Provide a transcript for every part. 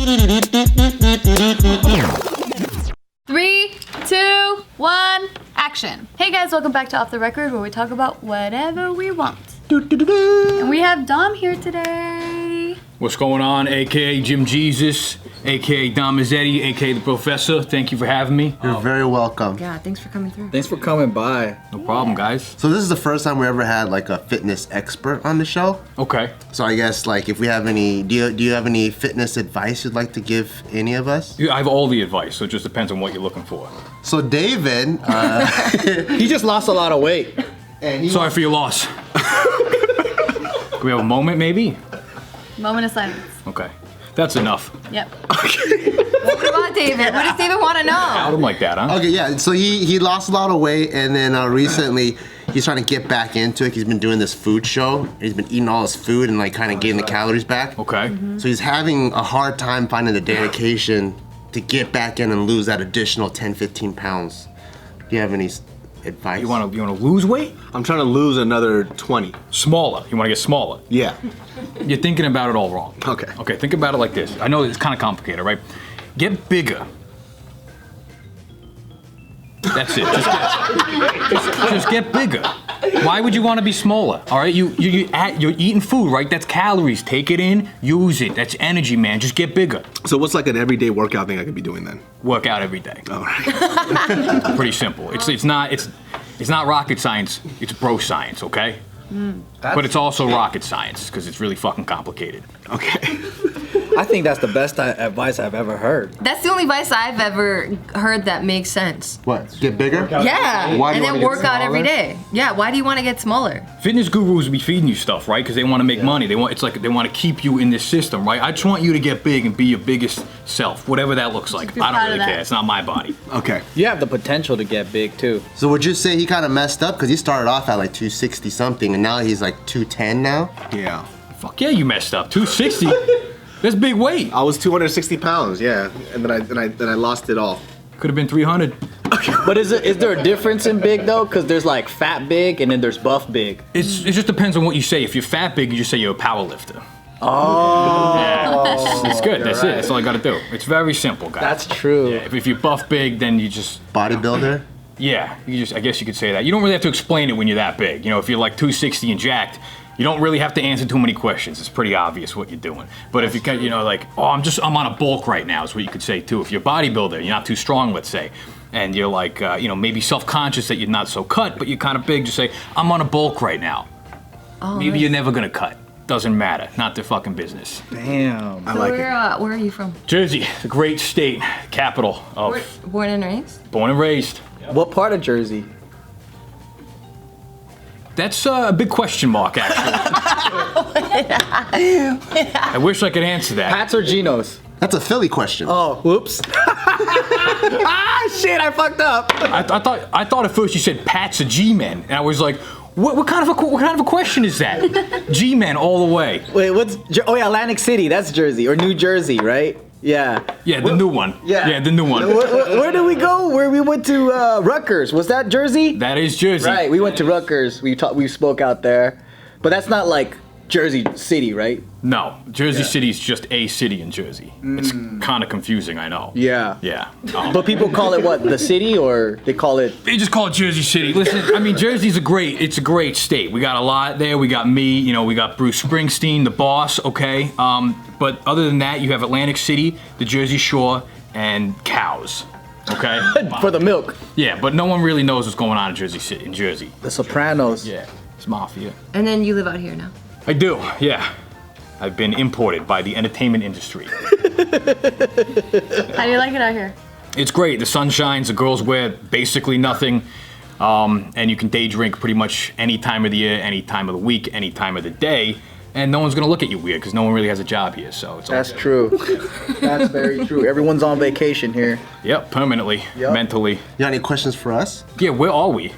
3, 2, 1, action. Hey guys, welcome back to Off the Record, where we talk about whatever we want. And we have Dom here today. What's going on, a.k.a. Jim Jesus, a.k.a. Dom Mazzetti, a.k.a. the Professor. Thank you for having me. You're very welcome. Yeah, thanks for coming through. Thanks for coming by. No problem, guys. So this is the first time we ever had like a fitness expert on the show. Okay. So I guess like if we have any, do you have any fitness advice you'd like to give any of us? I have all the advice, so it just depends on what you're looking for. So David, He just lost a lot of weight. and Sorry for your loss. Can we have a moment, maybe? Moment of silence. Okay. That's enough. Yep. What about David? What does David want to know? Out him like that, huh? Okay, yeah. So he lost a lot of weight, and then recently he's trying to get back into it. He's been doing this food show. He's been eating all his food and like kind of getting the calories back. Okay. So he's having a hard time finding the dedication to get back in and lose that additional 10, 15 pounds. Do you have any advice? You want to lose weight? I'm trying to lose another 20. Smaller. You want to get smaller. Yeah. You're thinking about it all wrong. Okay. Okay, think about it like this. I know it's kind of complicated, right? Get bigger. That's it. Just get bigger. Why would you want to be smaller? All right, you're eating food, right? That's calories. Take it in, use it. That's energy, man. Just get bigger. So what's like an everyday workout thing I could be doing then? Work out every day. All right. Pretty simple. It's not rocket science. It's bro science, okay? But it's also rocket science because it's really fucking complicated. Okay. I think that's the best advice I've ever heard. That's the only advice I've ever heard that makes sense. What? Get bigger? Yeah, Why do and you then wanna work get out every smaller? day. Yeah, why do you want to get smaller? Fitness gurus be feeding you stuff, right? Because they want to make money. They want to keep you in this system, right? I just want you to get big and be your biggest self, whatever that looks like. You're I proud don't of really that. care. It's not my body. Okay. You have the potential to get big too. So would you say he kind of messed up? Because he started off at like 260 something, and now he's like 210 now? Yeah. Fuck yeah, you messed up. 260. That's big weight. I was 260 pounds, yeah. And then I lost it all. Could have been 300. But is there a difference in big though? Because there's like fat big and then there's buff big. It just depends on what you say. If you're fat big, you just say you're a power lifter. Oh. Yeah, it's good. That's it. That's all I got to do. It's very simple, guys. That's true. Yeah, if you buff big, then you just Bodybuilder? yeah. I guess you could say that. You don't really have to explain it when you're that big. You know, if you're like 260 and jacked, you don't really have to answer too many questions. It's pretty obvious what you're doing. But if you like, oh, I'm on a bulk right now, is what you could say too. If you're a bodybuilder, you're not too strong, let's say, and you're like, maybe self-conscious that you're not so cut, but you're kind of big, just say, I'm on a bulk right now. Oh, Maybe you're never gonna cut. Doesn't matter. Not their fucking business. Damn. I like it. Where are you from? Jersey, the great state, capital of Born and raised? born and raised. What part of Jersey? That's a big question mark, actually. I wish I could answer that. Pats or Geno's? That's a Philly question. Oh, whoops. Ah, shit! I fucked up. I thought at first you said Pat's a G-men, and I was like, what kind of a question is that? G-men all the way. Wait, oh yeah, Atlantic City. That's Jersey or New Jersey, right? Yeah. Yeah, the new one. Yeah. the new one. Where did we go? Where we went to Rutgers? Was that Jersey? That is Jersey. Right. We went to Rutgers. We spoke out there, but that's not like Jersey City, right? No, Jersey City is just a city in Jersey. It's kind of confusing, I know. Yeah. Yeah. But people call it what? The city, or they call it? They just call it Jersey City. Listen, I mean, Jersey's a great state. We got a lot there. We got me, we got Bruce Springsteen, the boss, okay? But other than that, you have Atlantic City, the Jersey Shore, and cows, okay? For the milk. Yeah, but no one really knows what's going on in Jersey City, in Jersey. The Sopranos. Yeah, it's mafia. And then you live out here now. I do, yeah. I've been imported by the entertainment industry. How do you like it out here? It's great. The sun shines, the girls wear basically nothing, and you can day drink pretty much any time of the year, any time of the week, any time of the day, and no one's gonna look at you weird because no one really has a job here, so it's all That's good. true. That's very true. Everyone's on vacation here. Yep, permanently, Yep. mentally. You got any questions for us? Yeah, where are we?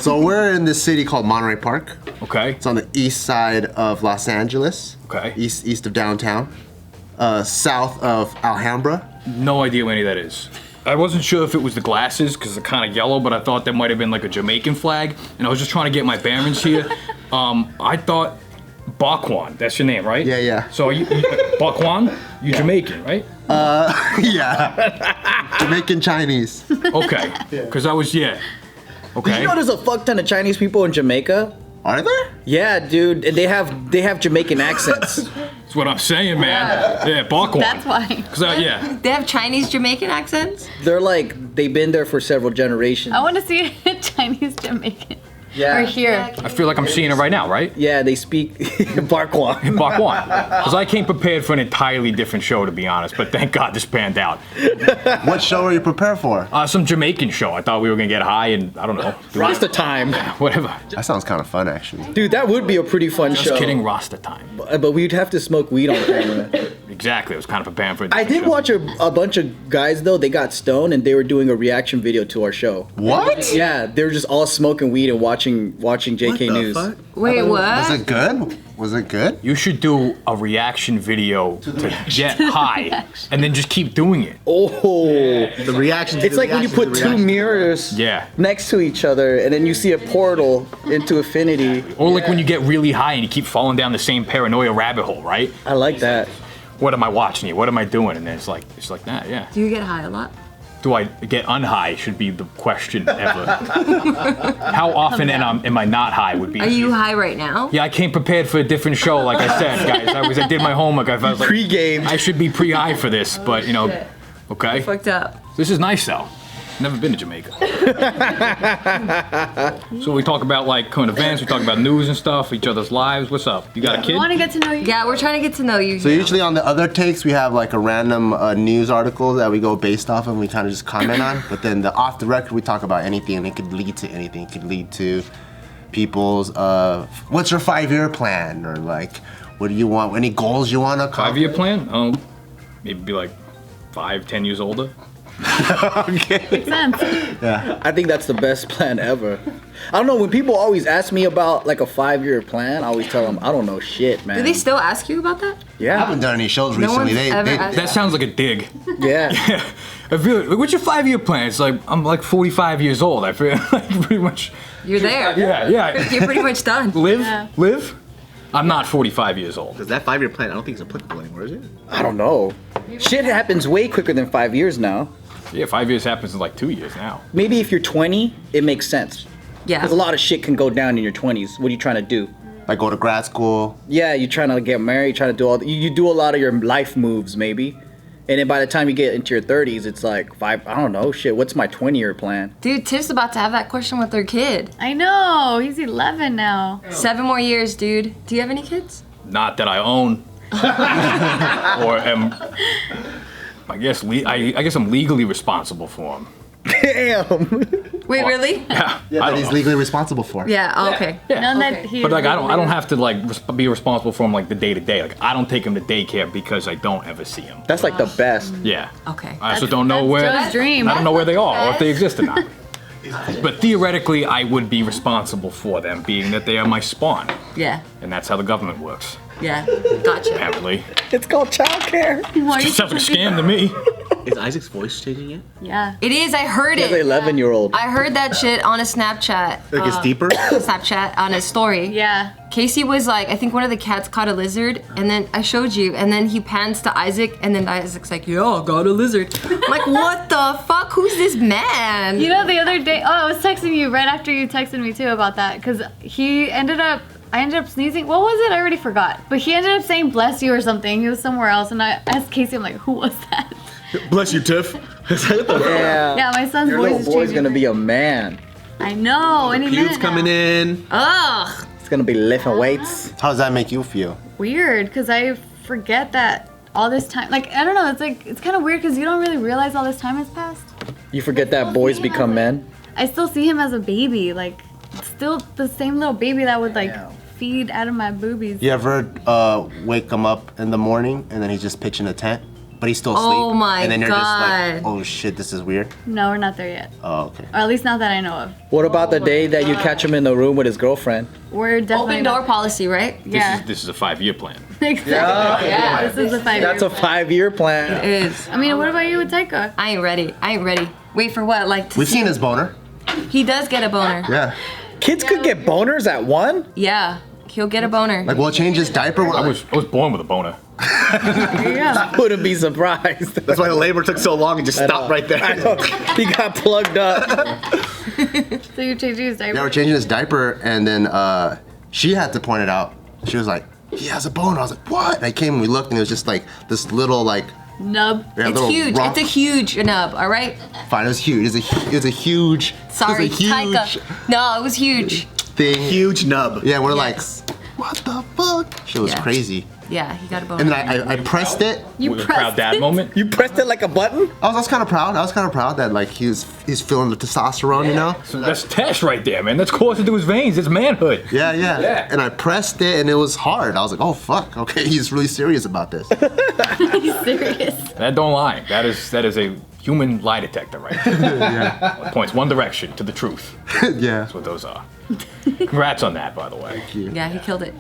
So we're in this city called Monterey Park. Okay, It's on the east side of Los Angeles. okay. East of downtown. South of Alhambra. No idea what any of that is. I wasn't sure if it was the glasses because they're kind of yellow, but I thought that might have been like a Jamaican flag, and I was just trying to get my bearings here. I thought Kwan. That's your name, right? Yeah. So are you Kwan? You Jamaican, right? Yeah. Jamaican Chinese. Okay. Because I was Did Okay. you know there's a fuck ton of Chinese people in Jamaica? Are there? Yeah, dude. And they have Jamaican accents. That's what I'm saying, man. Yeah, Kwan. That's why. Because yeah. They have Chinese Jamaican accents? They're like, they've been there for several generations. I want to see a Chinese Jamaican. Yeah. Or here. I feel like I'm seeing it right now, right? Yeah, they speak Barquan. Kwan. Because I came prepared for an entirely different show, to be honest. But thank God this panned out. What show are you prepared for? Some Jamaican show. I thought we were gonna get high and I don't know. Rasta time. Whatever. That sounds kind of fun, actually. Dude, that would be a pretty fun show. Just kidding, Rasta time. But we'd have to smoke weed on camera. Exactly. I was kind of preparing for it. I did watch a bunch of guys, though. They got stoned and they were doing a reaction video to our show. What? Yeah, they were just all smoking weed and watching JK News. Wait, what? Was it good? Was it good? You should do a reaction video to get high and then just keep doing it. Oh. The reaction. It's like when you put two mirrors Yeah. next to each other and then you see a portal into infinity. Or like when you get really high and you keep falling down the same paranoia rabbit hole, right? I like that. What am I watching here? What am I doing? And then it's like that, yeah. Do you get high a lot? Do I get unhigh should be the question ever. How often am I not high would be. Are you high right now? Yeah, I came prepared for a different show, like I said, guys. I did my homework. I was like, Pre-game. I should be pre-high for this, but you know, okay. Fucked up. This is nice though. Never been to Jamaica. So we talk about like current events, we talk about news and stuff, each other's lives. What's up? You got a I kid? want to get to know you. Yeah, we're trying to get to know you. So usually on the other takes, we have like a random news article that we go based off and we kind of just comment on. But then the off the record, we talk about anything and it could lead to anything. It could lead to people's, what's your 5-year plan? Or like, what do you want? Any goals you want to accomplish? 5-year plan? Maybe be like 5-10 years older. Okay. Makes sense. I think that's the best plan ever. I don't know, when people always ask me about like a 5-year plan, I always tell them, I don't know shit, man. Do they still ask you about that? I Yeah. haven't done any shows No recently. one's ever asked That sounds like a dig. Yeah. I feel like, what's your 5-year plan? It's like, I'm like 45 years old. I feel like pretty much, You're there. yeah. You're pretty much done. Live? I'm not 45 years old. Because that 5-year plan, I don't think it's applicable anymore, is it? I don't know. Shit happens way quicker than 5 years now. Yeah, 5 years happens in like 2 years now. Maybe if you're 20, it makes sense. Yeah. Because a lot of shit can go down in your 20s. What are you trying to do? Like go to grad school. Yeah, you're trying to get married, trying to do you do a lot of your life moves, maybe. And then by the time you get into your 30s, it's like I don't know, shit, what's my 20-year plan? Dude, Tiff's about to have that question with her kid. I know. He's 11 now. 7 more years, dude. Do you have any kids? Not that I own. Or am, I guess I'm legally responsible for him. Damn. Wait, really? Yeah, Yeah, I that don't he's know. legally responsible for. Yeah, oh, okay. None Okay. that he. But like I don't have to like be responsible for him like the day to day. Like I don't take him to daycare because I don't ever see him. That's like the best. Yeah. Okay. I also don't know That's where Joe's dream. I don't know where they are or if they exist or not. But theoretically, I would be responsible for them, being that they are my spawn, Yeah. and that's how the government works. Yeah. Gotcha. Apparently, It's called childcare. Why are you sounds like a scam to me. Is Isaac's voice changing yet? Yeah. It is. I heard He's an it. 11-year-old. I heard that shit on a Snapchat. Like it's deeper? Snapchat on his story. Yeah. Casey was like, I think one of the cats caught a lizard, and then I showed you, and then he pans to Isaac, and then Isaac's like, yeah, I got a lizard. I'm like, what the fuck? Who's this man? You know, the other day, I was texting you right after you texted me too about that, because I ended up sneezing. What was it? I already forgot. But he ended up saying bless you or something. He was somewhere else, and I asked Casey, I'm like, who was that? Bless you, Tiff. Yeah. Yeah, my son's Your voice little is boy's changing. gonna be a man. I know, any Pubes minute coming now. in. Ugh. It's gonna be lifting weights. How does that make you feel? Weird, because I forget that all this time, like, I don't know, it's kind of weird because you don't really realize all this time has passed. You forget that boys become men. I still see him as a baby, like, still the same little baby that would, like, feed out of my boobies. You ever wake him up in the morning and then he's just pitching a tent, but he's still asleep? Oh my And then you're just God. like, oh shit, this is weird. No, we're not there yet. Oh, okay. Or at least not that I know of. What about the day that you catch him in the room with his girlfriend? We're definitely Open door policy, right? Yeah. This is a 5-year plan. Exactly. Yeah, this is a 5-year. That's a 5-year plan. It is. I mean, what about you with Taika? I ain't ready. Wait for what? Like to We've see- seen his boner. He does get a boner. Yeah. Kids could get boners at 1? Yeah. He'll get a boner. Like, we'll change his diaper. I was born with a boner. Yeah. Wouldn't be surprised. That's why the labor took so long and just stopped right there. He got plugged up. So you changed his diaper? Yeah, we're changing his diaper, and then she had to point it out. She was like, he has a boner. I was like, what? And I came and we looked, and it was just like this little, like, Nub. yeah, It's little huge. rock. It's a huge nub, all right? Fine, it was huge. It was a huge. Sorry, it was a huge Taika. No, it was huge. thing. Huge nub. Yeah, we're Yes. like, what the fuck? She was Yeah. crazy. Yeah, he got a boner. And then I pressed it. You With a pressed proud dad it? moment. You pressed it like a button? I was kind of proud. I was kind of proud that like he's feeling the testosterone, you know? So that's Tesh right there, man. That's coursing through his veins. It's manhood. Yeah, yeah. Yeah. And I pressed it, and it was hard. I was like, oh fuck, okay, he's really serious about this. He's serious. That don't lie. That is a human lie detector right there. Points one direction to the truth. Yeah. That's what those are. Congrats on that, by the way. Yeah, he killed it.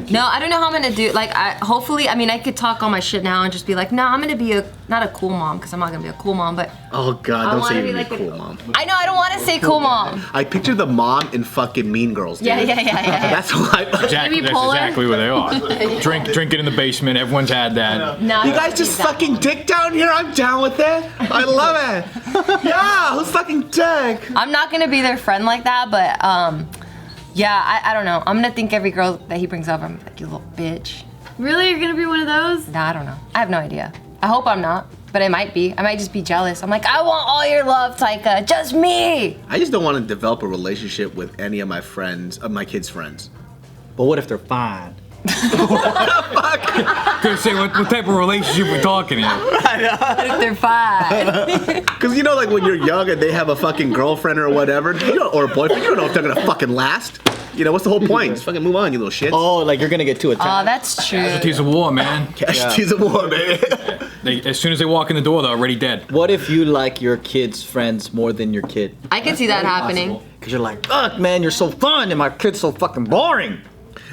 No, I don't know how I'm gonna do. Like, hopefully, I mean, I could talk all my shit now and just be like, no, I'm gonna be not a cool mom, because I'm not gonna be a cool mom, but Oh God, I don't wanna say be you're like like a- cool mom. I know I don't want to say cool mom. I picture the mom in fucking Mean Girls, dude. Yeah. That's why. Exactly, Maybe that's Polar? exactly where they are. Drink it in the basement. Everyone's had that. No, You guys just sucking dick down here? I'm down with it. I love it. Yeah, who's sucking dick? I'm not gonna be their friend like that, but yeah, I don't know. I'm gonna think every girl that he brings up, I'm like, you little bitch. Really? You're gonna be one of those? Nah, I don't know. I have no idea. I hope I'm not, but I might be. I might just be jealous. I'm like, I want all your love, Taika. Just me. I just don't want to develop a relationship with any of my friends, my kids' friends. But what if they're fine? Couldn't say what type of relationship we're talking here. What if they're fine? Because you know, like when you're young and they have a fucking girlfriend or whatever, or a boyfriend, you don't know if they're gonna fucking last. You know, what's the whole point? Just fucking move on, you little shit. Oh, like you're gonna get too Oh, attached. that's true. Casualties of war, man. Casualties of war, baby. As soon as they walk in the door, they're already dead. What if you like your kid's friends more than your kid? I can see that happening. Because you're like, fuck, man, you're so fun, and my kid's so fucking boring.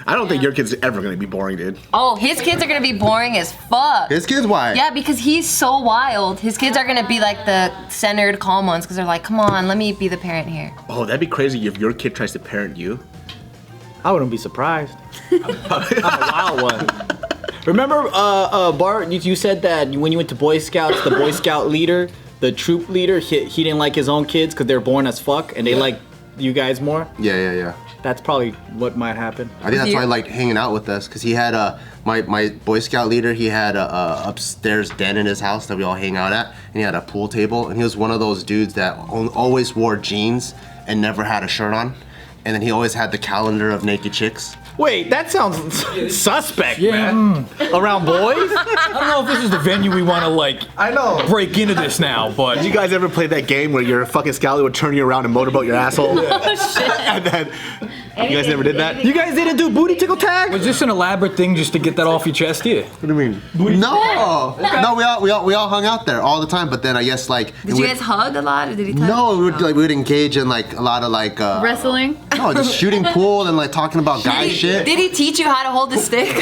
I don't think your kid's ever gonna be boring, dude. Oh, his kids are gonna be boring as fuck. His kid's why? Yeah, because he's so wild. His kids are gonna be like the centered, calm ones, because they're like, come on, let me be the parent here. Oh, that'd be crazy if your kid tries to parent you. I wouldn't be surprised. I'm a wild one. Remember, Bart, you said that when you went to Boy Scouts, the Boy Scout leader, the troop leader, he didn't like his own kids because they're born as fuck, and they like you guys more? Yeah. That's probably what might happen. I think that's You? why I liked hanging out with us, because he had my Boy Scout leader. He had a upstairs den in his house that we all hang out at, and he had a pool table. And he was one of those dudes that always wore jeans and never had a shirt on. And then he always had the calendar of naked chicks. Wait, that sounds suspect, Yeah. man. Around boys? I don't know if this is the venue we want to like I know. break into this now, but Did you guys ever play that game where your fucking scout would turn you around and motorboat your asshole? And then you guys never did that? You guys didn't do booty tickle tag? was this an elaborate thing just to get that off your chest here? What do you mean? No, no, we all hung out there all the time. But then I guess like Did you guys hug a lot, or did he touch? No, we would engage in like a lot of like Wrestling? no, just shooting pool and like talking about guy shit. Did he teach you how to hold the stick?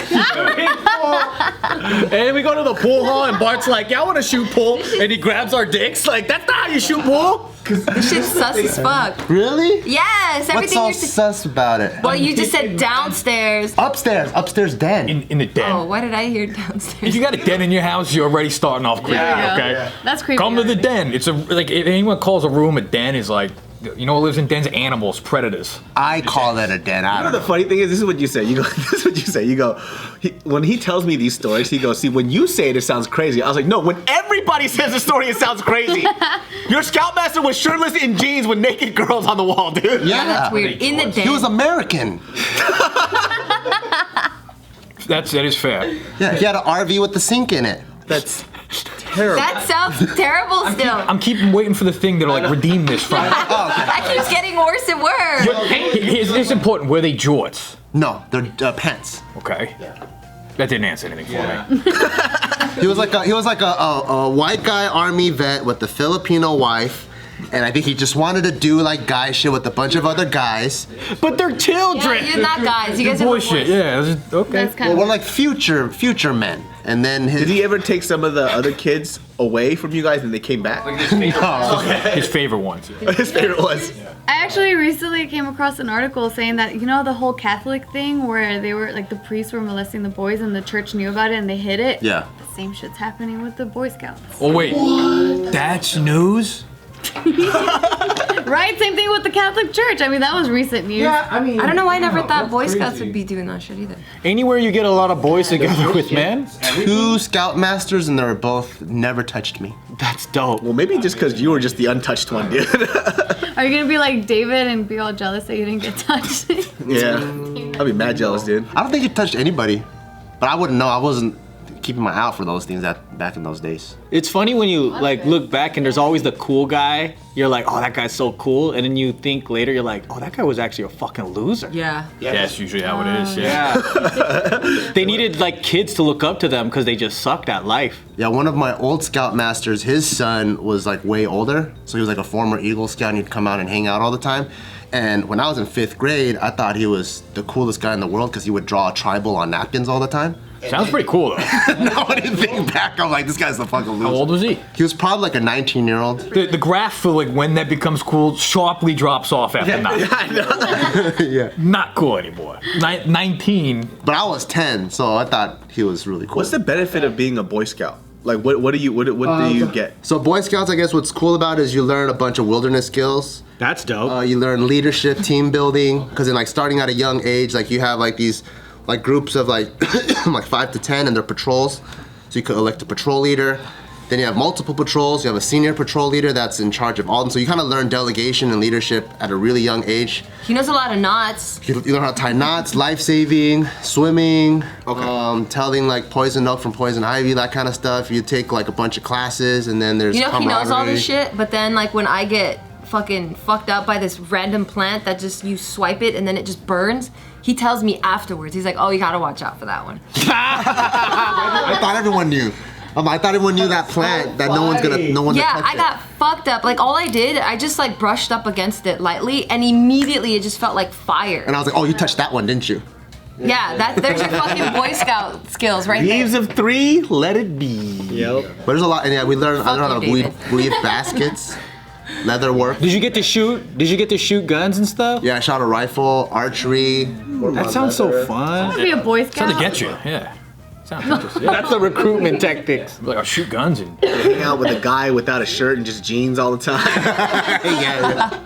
And we go to the pool hall, and Bart's like, yeah, I want to shoot pool. And he grabs our dicks. Like, that's not how you shoot pool. This shit's sus as fuck. Really? Yes, What's everything all you're saying. sus about it? Well, you just said downstairs. Upstairs den. In the den. Oh, why did I hear If downstairs? you got a den in your house, you're already starting off creepy. Yeah. Okay. That's creepy. Come to the already. den. It's like if anyone calls a room a den, is like, you know what lives in dens? Animals, predators. I call it a den. I You know don't the know. funny thing is, this is what you say. You go, this is what you say. You go, when he tells me these stories, he goes, see, when you say it, it sounds crazy. I was like, no, when everybody says a story, it sounds crazy. Your scoutmaster was shirtless in jeans with naked girls on the wall, dude. Yeah, That's weird. In the den. He was American. That is fair. Yeah, he had an RV with the sink in it. That's terrible. That sounds terrible still. I'm keeping waiting for the thing that'll like redeem this from it. That keeps getting worse and worse. It's important. Were they jorts? No, they're pants. Okay. That didn't answer anything for me. He was like a white guy army vet with a Filipino wife, and I think he just wanted to do like guy shit with a bunch of other guys. But they're Yeah, children. you're not guys. You guys are Bullshit. Yeah. It was just- okay. That's kind Well, of. we're like future men. And then Did he ever take some of the other kids away from you guys and they came back? His favorite ones. His favorite was. I actually recently came across an article saying that, you know, the whole Catholic thing where they were, like, the priests were molesting the boys and the church knew about it and they hid it? Yeah. The same shit's happening with the Boy Scouts. Oh wait, that's news? Right? Same thing with the Catholic Church. I mean, that was recent news. Yeah, I mean, I don't know why I never thought Boy Scouts would be doing that shit either. anywhere you get a lot of boys together with men, 2 scoutmasters, and they were both never touched me. that's dope. Well, maybe just because you were just the untouched one, dude. Are you gonna be like David and be all jealous that you didn't get touched? Yeah. I'd be mad jealous, dude. I don't think it touched anybody, but I wouldn't know. I wasn't keeping my eye out for those things back in those days. It's funny when you like look back and there's always the cool guy. You're like, oh, that guy's so cool, and then you think later, you're like, oh, that guy was actually a fucking loser. Yeah. Yeah, that's usually how it is. Yeah. They needed like kids to look up to them because they just sucked at life. Yeah, one of my old scoutmasters, his son was like way older, so he was like a former Eagle Scout, and he'd come out and hang out all the time. And when I was in 5th grade, I thought he was the coolest guy in the world because he would draw a tribal on napkins all the time. Sounds pretty cool though. Now when you think back, I'm like, this guy's the fucking loser. How old was he? He was probably like a 19-year-old. The graph for like when that becomes cool sharply drops off after 9. I know. Yeah. Not cool anymore. 19. But I was 10, so I thought he was really cool. What's the benefit of being a Boy Scout? Like, what do you get? So Boy Scouts, I guess what's cool about it is you learn a bunch of wilderness skills. That's dope. You learn leadership, team building, because in like starting at a young age, like you have like these like groups of like like 5 to 10 and they're patrols. So you could elect a patrol leader. Then you have multiple patrols. You have a senior patrol leader that's in charge of all of them. So you kind of learn delegation and leadership at a really young age. He knows a lot of knots. You learn how to tie knots, life saving, swimming, telling like poison oak from poison ivy, that kind of stuff. You take like a bunch of classes, and then there's You know, he knows all camaraderie. this shit, but then like when I get fucking fucked up by this random plant that just, you swipe it and then it just burns, he tells me afterwards. He's like, oh, you gotta watch out for that one. I thought everyone knew. I thought everyone knew that plant that no one's gonna Yeah, touch I got fucked up. Like all I did, I just like brushed up against it lightly, and immediately it just felt like fire. And I was like, oh, you touched that one, didn't you? Yeah, there's your fucking Boy Scout skills right Leaves there. of 3, let it be. Yep. But there's a lot, and yeah, I learned how to you, weave baskets, leather work. Did you get to shoot? Did you get to shoot guns and stuff? Yeah, I shot a rifle, archery. That sounds so fun. Be a Boy Scout. Something to get you. Yeah. Sounds interesting. That's the recruitment tactics. Like I'll shoot guns and Hang out with a guy without a shirt and just jeans all the time. Yeah.